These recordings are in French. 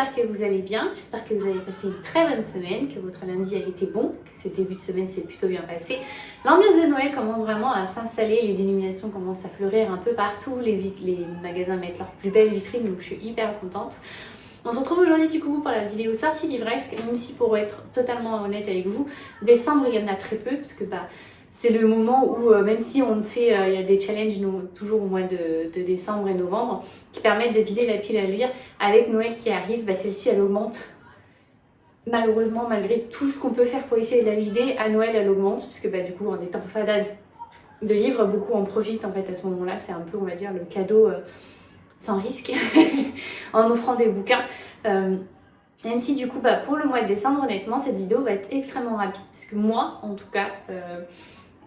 j'espère que vous allez bien, j'espère que vous avez passé une très bonne semaine, que votre lundi a été bon, que ce début de semaine s'est plutôt bien passé. L'ambiance de Noël commence vraiment à s'installer, les illuminations commencent à fleurir un peu partout, les magasins mettent leurs plus belles vitrines, donc je suis hyper contente. On se retrouve aujourd'hui du coup pour la vidéo sortie livresque, même si pour être totalement honnête avec vous, décembre il y en a très peu, parce que c'est le moment où même si on fait, il y a des challenges toujours au mois de décembre et novembre qui permettent de vider la pile à lire, avec Noël qui arrive, celle-ci elle augmente. Malheureusement, malgré tout ce qu'on peut faire pour essayer de la vider, à Noël elle augmente, puisque du coup en étant fadade de livres, beaucoup en profitent en fait à ce moment-là, c'est un peu on va dire le cadeau sans risque en offrant des bouquins. Même si du coup pour le mois de décembre, honnêtement cette vidéo va être extrêmement rapide, parce que moi en tout cas,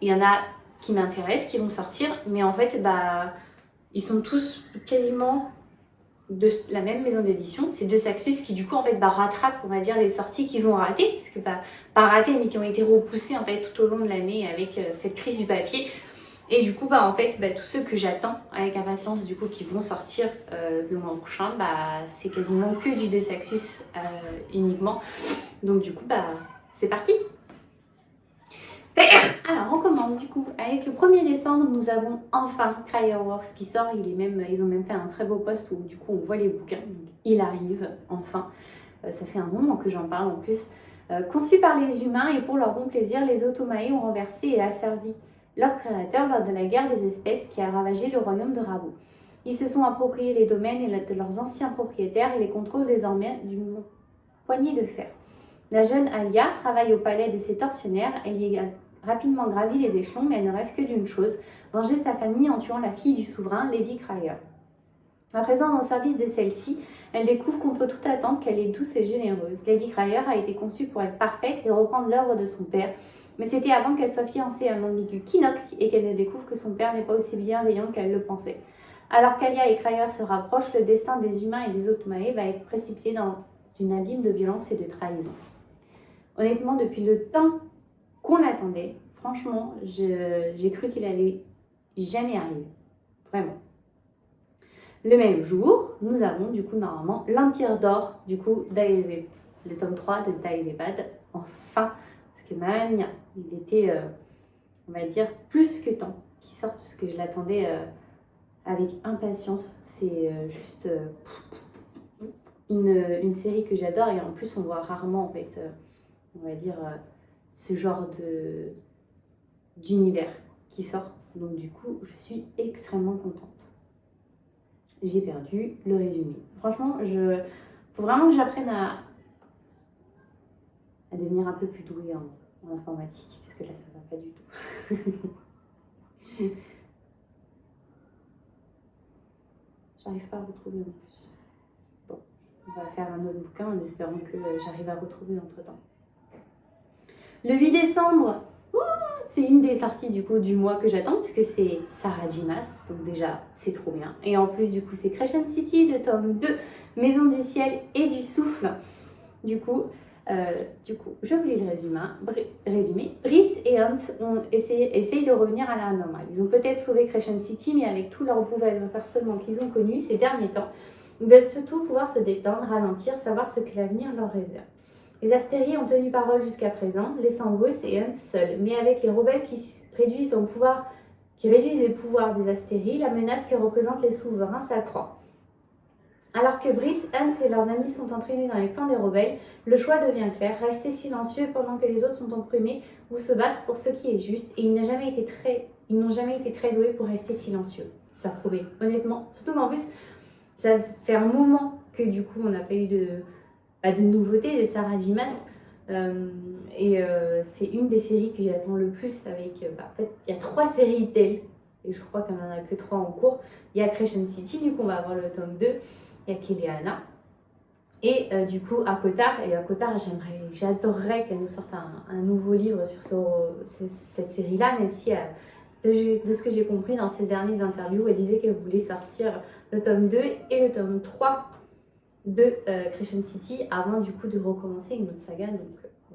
il y en a qui m'intéressent, qui vont sortir, mais en fait ils sont tous quasiment de la même maison d'édition, c'est Deux Saxus qui du coup en fait rattrapent on va dire les sorties qu'ils ont ratées, puisque pas ratées mais qui ont été repoussées en fait tout au long de l'année avec cette crise du papier. Et du coup, en fait, tous ceux que j'attends avec impatience, du coup, qui vont sortir le mois prochain, c'est quasiment que du Deux Saxus uniquement. Donc, du coup, c'est parti. Alors, on commence du coup avec le 1er décembre. Nous avons enfin Cryerworks qui sort. Ils ont même fait un très beau post où du coup, on voit les bouquins. Donc, il arrive enfin. Ça fait un moment que j'en parle en plus. Conçu par les humains et pour leur bon plaisir, les Automae ont renversé et asservi leurs créateurs lors de la guerre des espèces qui a ravagé le royaume de Rabo. Ils se sont appropriés les domaines de leurs anciens propriétaires et les contrôlent désormais d'une poignée de fer. La jeune Alia travaille au palais de ses tortionnaires. Elle y a rapidement gravi les échelons, mais elle ne rêve que d'une chose, venger sa famille en tuant la fille du souverain, Lady Cryer. À présent, au service de celle-ci, elle découvre contre toute attente qu'elle est douce et généreuse. Lady Cryer a été conçue pour être parfaite et reprendre l'œuvre de son père, mais c'était avant qu'elle soit fiancée à l'ambigu Kinnock et qu'elle ne découvre que son père n'est pas aussi bienveillant qu'elle le pensait. Alors qu'Alia et Cryer se rapprochent, le destin des humains et des Automae va être précipité dans une abîme de violence et de trahison. Honnêtement, depuis le temps qu'on l'attendait, franchement, j'ai cru qu'il allait jamais arriver. Vraiment. Le même jour, nous avons du coup normalement l'Empire d'Or du coup d'Aevé, le tome 3 de Daevebad, enfin, parce que mamma, il était, on va dire, plus que temps qu'il sorte, parce que je l'attendais avec impatience. C'est juste une série que j'adore, et en plus on voit rarement en fait, on va dire, ce genre d'univers qui sort. Donc du coup, je suis extrêmement contente. J'ai perdu le résumé. Franchement, faut vraiment que j'apprenne à devenir un peu plus douée en informatique, puisque là, ça va pas du tout. J'arrive pas à retrouver en plus. Bon, on va faire un autre bouquin en espérant que j'arrive à retrouver entre-temps. Le 8 décembre, c'est une des sorties du coup du mois que j'attends, puisque c'est Sarah J. Maas, donc déjà c'est trop bien. Et en plus du coup c'est Crescent City, le tome 2, Maison du ciel et du souffle. Du coup je vous lis le résumé. Brice et Hunt essayent de revenir à la normale. Ils ont peut-être sauvé Crescent City, mais avec tout leur bouleversement qu'ils ont connu ces derniers temps, ils veulent surtout pouvoir se détendre, ralentir, savoir ce que l'avenir leur réserve. Les Astéries ont tenu parole jusqu'à présent, laissant Bruce et Hunt seuls. Mais avec les rebelles qui réduisent les pouvoirs des Astéries, la menace que représentent les souverains s'accroît. Alors que Brice, Hunt et leurs amis sont entraînés dans les plans des rebelles, le choix devient clair, rester silencieux pendant que les autres sont opprimés ou se battre pour ce qui est juste. Et ils n'ont jamais été très doués pour rester silencieux. Ça prouvait, honnêtement. Surtout qu'en plus, ça fait un moment que du coup on n'a pas eu de nouveautés de Sarah J. Maas. C'est une des séries que j'attends le plus avec... en fait, il y a 3 séries d'elle, et je crois qu'il n'y en a que 3 en cours. Il y a Crescent City, du coup on va avoir le tome 2. Il y a Keleana. Et du coup, Akotar. Et Akotar, j'adorerais qu'elle nous sorte un nouveau livre sur cette série-là, même si de ce que j'ai compris dans ses dernières interviews, elle disait qu'elle voulait sortir le tome 2 et le tome 3 de Crescent City avant du coup de recommencer une autre saga, donc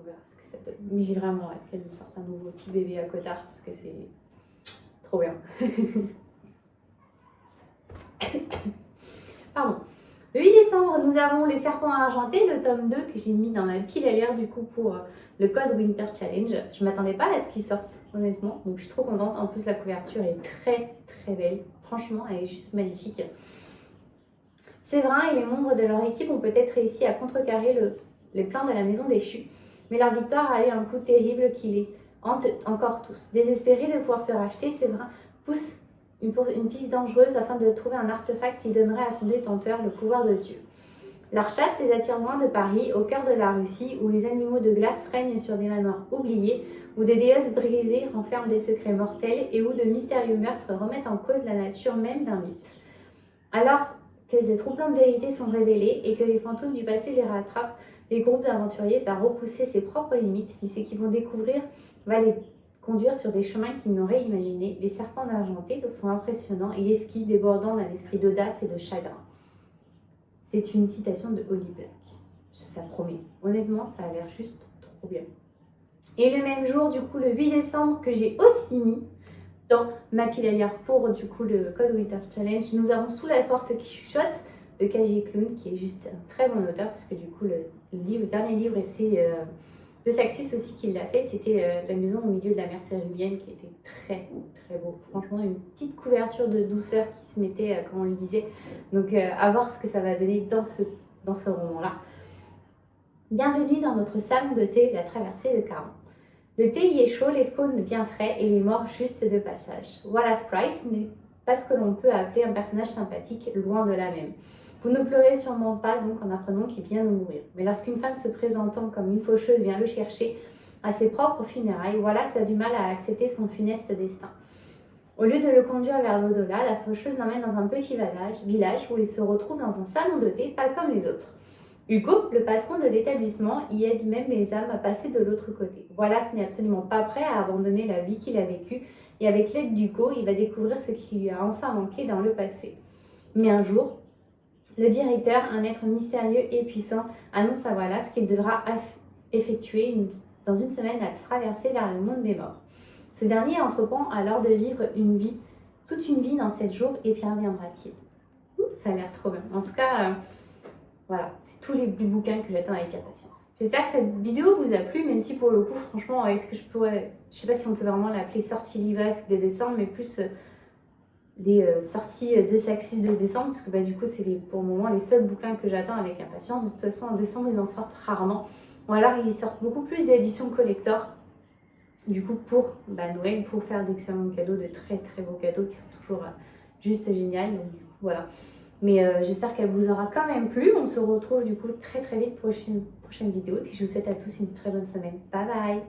on verra ce que ça donne. Mais j'ai vraiment hâte qu'elle nous sorte un nouveau petit bébé Akotar, parce que c'est trop bien. Pardon. Le 8 décembre, nous avons Les Serpents Argentés, le tome 2 que j'ai mis dans ma pile à lire du coup pour le code Winter Challenge. Je ne m'attendais pas à ce qu'il sorte, honnêtement, donc je suis trop contente. En plus, la couverture est très très belle. Franchement, elle est juste magnifique. Séverin et les membres de leur équipe ont peut-être réussi à contrecarrer les plans de la maison déchue, mais leur victoire a eu un coup terrible qui les hante encore tous. Désespéré de pouvoir se racheter, Séverin pousse une piste dangereuse afin de trouver un artefact qui donnerait à son détenteur le pouvoir de Dieu. Leur chasse les attire loin de Paris, au cœur de la Russie, où les animaux de glace règnent sur des manoirs oubliés, où des déesses brisées renferment des secrets mortels et où de mystérieux meurtres remettent en cause la nature même d'un mythe. Alors que de troublantes vérités sont révélées et que les fantômes du passé les rattrapent, les groupes d'aventuriers doivent repousser ses propres limites, mais ce qu'ils vont découvrir va les conduire sur des chemins qu'ils n'auraient imaginés. Les serpents d'argenté sont impressionnants et esquis débordant d'un esprit d'audace et de chagrin. C'est une citation de Holly Black. Ça promet. Honnêtement, ça a l'air juste trop bien. Et le même jour, du coup, le 8 décembre, que j'ai aussi mis dans ma pile à lire pour du coup le code Winter Challenge, nous avons Sous la porte qui chuchote de Kaji Clown, qui est juste un très bon auteur, parce que du coup le dernier livre, et c'est de Saxus aussi qui l'a fait, c'était La maison au milieu de la mer séruvienne, qui était très très beau. Franchement, une petite couverture de douceur qui se mettait quand on le lisait. Donc à voir ce que ça va donner dans ce roman-là. Bienvenue dans notre salon de thé, la traversée de Caron. Le thé y est chaud, les scones bien frais et les morts juste de passage. Wallace Price n'est pas ce que l'on peut appeler un personnage sympathique, loin de là même. Vous ne pleurez sûrement pas donc en apprenant qu'il vient de mourir. Mais lorsqu'une femme se présentant comme une faucheuse vient le chercher à ses propres funérailles, Wallace a du mal à accepter son funeste destin. Au lieu de le conduire vers l'au-delà, la faucheuse l'emmène dans un petit village où il se retrouve dans un salon de thé pas comme les autres. Hugo, le patron de l'établissement, y aide même les âmes à passer de l'autre côté. Wallace n'est absolument pas prêt à abandonner la vie qu'il a vécue et avec l'aide d'Hugo, il va découvrir ce qui lui a enfin manqué dans le passé. Mais un jour, le directeur, un être mystérieux et puissant, annonce à Wallace qu'il devra effectuer dans une semaine la traversée vers le monde des morts. Ce dernier entreprend alors de vivre toute une vie dans 7 jours et bien viendra-t-il. Ça a l'air trop bien. En tout cas, voilà, c'est tous les bouquins que j'attends avec impatience. J'espère que cette vidéo vous a plu, même si pour le coup, franchement, est-ce que je sais pas si on peut vraiment l'appeler sortie livresque de décembre, mais plus des sorties de Saxus de décembre, parce que du coup, c'est pour le moment les seuls bouquins que j'attends avec impatience. De toute façon, en décembre, ils en sortent rarement. Ou alors, ils sortent beaucoup plus d'éditions collector, du coup, pour Noël, pour faire d'excellents cadeaux, de très très beaux cadeaux qui sont toujours juste géniaux. Donc, du coup, voilà. Mais j'espère qu'elle vous aura quand même plu. On se retrouve du coup très très vite pour une prochaine vidéo. Et puis je vous souhaite à tous une très bonne semaine. Bye bye!